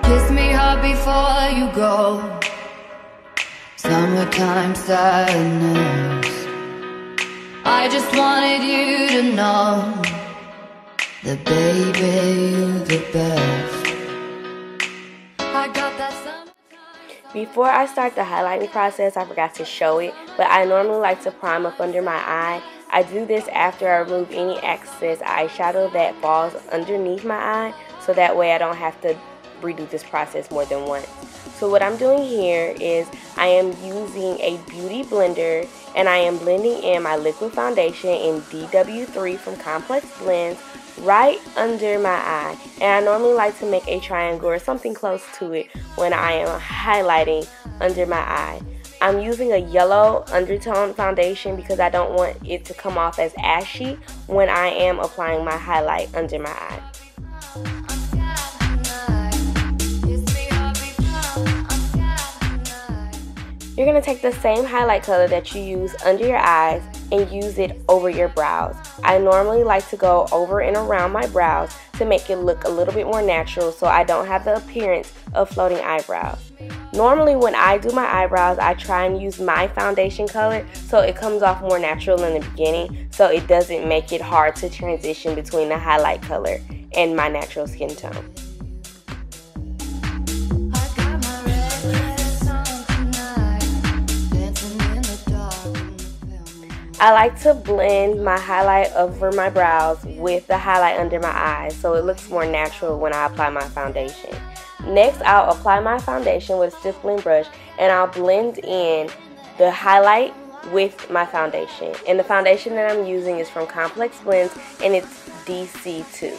Kiss me hard before you go. Summertime sadness. I just wanted you to know that baby, you're the best. I got that summertime. Before I start the highlighting process, I forgot to show it, but I normally like to prime up under my eye. I do this after I remove any excess eyeshadow that falls underneath my eye, so that way I don't have to redo this process more than once. So what I'm doing here is I am using a beauty blender and I am blending in my liquid foundation in DW3 from Komplexx Blends right under my eye. And I normally like to make a triangle or something close to it when I am highlighting under my eye. I'm using a yellow undertone foundation because I don't want it to come off as ashy when I am applying my highlight under my eye. You're going to take the same highlight color that you use under your eyes and use it over your brows. I normally like to go over and around my brows to make it look a little bit more natural so I don't have the appearance of floating eyebrows. Normally when I do my eyebrows, I try and use my foundation color so it comes off more natural in the beginning, so it doesn't make it hard to transition between the highlight color and my natural skin tone. I like to blend my highlight over my brows with the highlight under my eyes so it looks more natural when I apply my foundation. Next, I'll apply my foundation with a stiff blend brush and I'll blend in the highlight with my foundation. And the foundation that I'm using is from Komplexx Blends and it's DC2.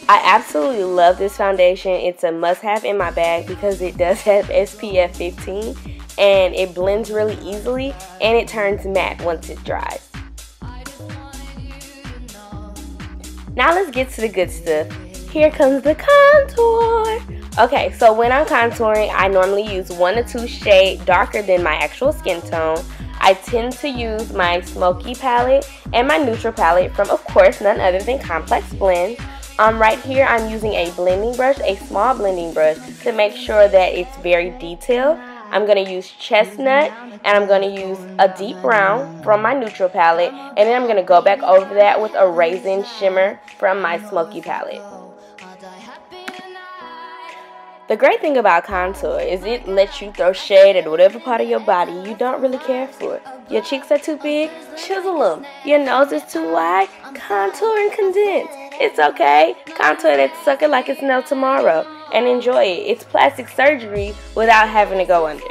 I absolutely love this foundation. It's a must-have in my bag because it does have SPF 15 and it blends really easily and it turns matte once it dries. Now let's get to the good stuff. Here comes the contour. Okay, so when I'm contouring, I normally use 1 to 2 shades darker than my actual skin tone. I tend to use my smoky palette and my neutral palette from, of course, none other than Komplexx Blends. Right here, I'm using a blending brush, a small blending brush, to make sure that it's very detailed. I'm going to use chestnut and I'm going to use a deep brown from my neutral palette, and then I'm going to go back over that with a raisin shimmer from my smoky palette. The great thing about contour is it lets you throw shade at whatever part of your body you don't really care for. Your cheeks are too big? Chisel them. Your nose is too wide? Contour and condense. It's okay. Contour that sucker like it's no tomorrow and enjoy it. It's plastic surgery without having to go under.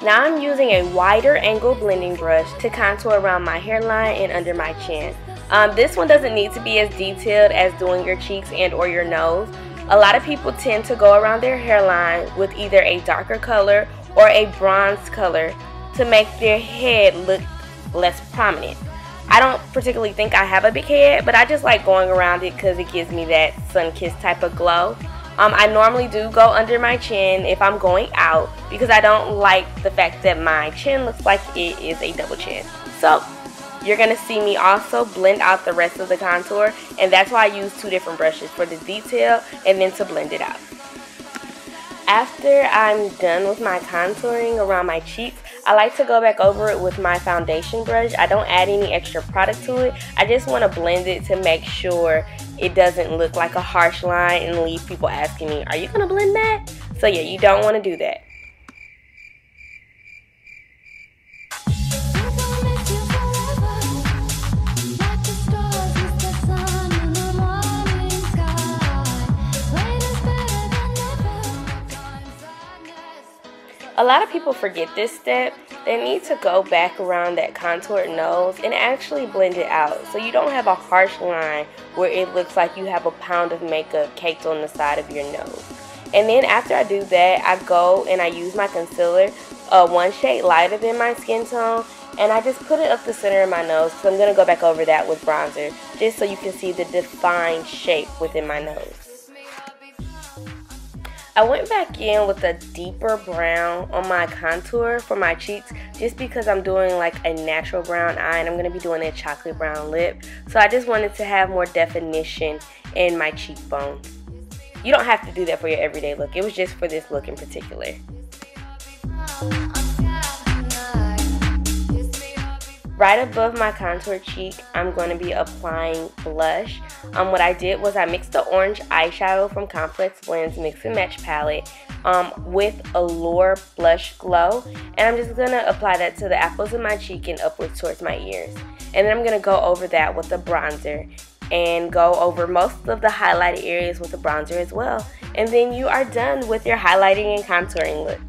Now I'm using a wider angle blending brush to contour around my hairline and under my chin. This one doesn't need to be as detailed as doing your cheeks and or your nose. A lot of people tend to go around their hairline with either a darker color or a bronze color to make their head look less prominent. I don't particularly think I have a big head, but I just like going around it because it gives me that sun-kissed type of glow. I normally do go under my chin if I'm going out because I don't like the fact that my chin looks like it is a double chin. So you're going to see me also blend out the rest of the contour, and that's why I use 2 different brushes, for the detail and then to blend it out. After I'm done with my contouring around my cheeks, I like to go back over it with my foundation brush. I don't add any extra product to it. I just want to blend it to make sure it doesn't look like a harsh line and leave people asking me, are you going to blend that? So yeah, you don't want to do that. A lot of people forget this step. They need to go back around that contoured nose and actually blend it out so you don't have a harsh line where it looks like you have a pound of makeup caked on the side of your nose. And then after I do that, I go and I use my concealer, 1 shade lighter than my skin tone, and I just put it up the center of my nose. So I'm going to go back over that with bronzer just so you can see the defined shape within my nose. I went back in with a deeper brown on my contour for my cheeks just because I'm doing like a natural brown eye and I'm going to be doing a chocolate brown lip. So I just wanted to have more definition in my cheekbones. You don't have to do that for your everyday look. It was just for this look in particular. Right above my contour cheek, I'm going to be applying blush. What I did was I mixed the orange eyeshadow from Komplexx Blends Mix and Match palette with Allure Blush Glow. And I'm just going to apply that to the apples of my cheek and upwards towards my ears. And then I'm going to go over that with a bronzer and go over most of the highlighted areas with a bronzer as well. And then you are done with your highlighting and contouring look.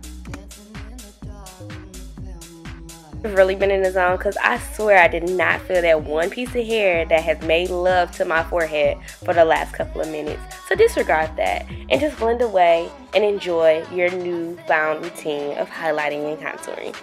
I've really been in the zone because I swear I did not feel that one piece of hair that has made love to my forehead for the last couple of minutes. So disregard that and just blend away and enjoy your newfound routine of highlighting and contouring.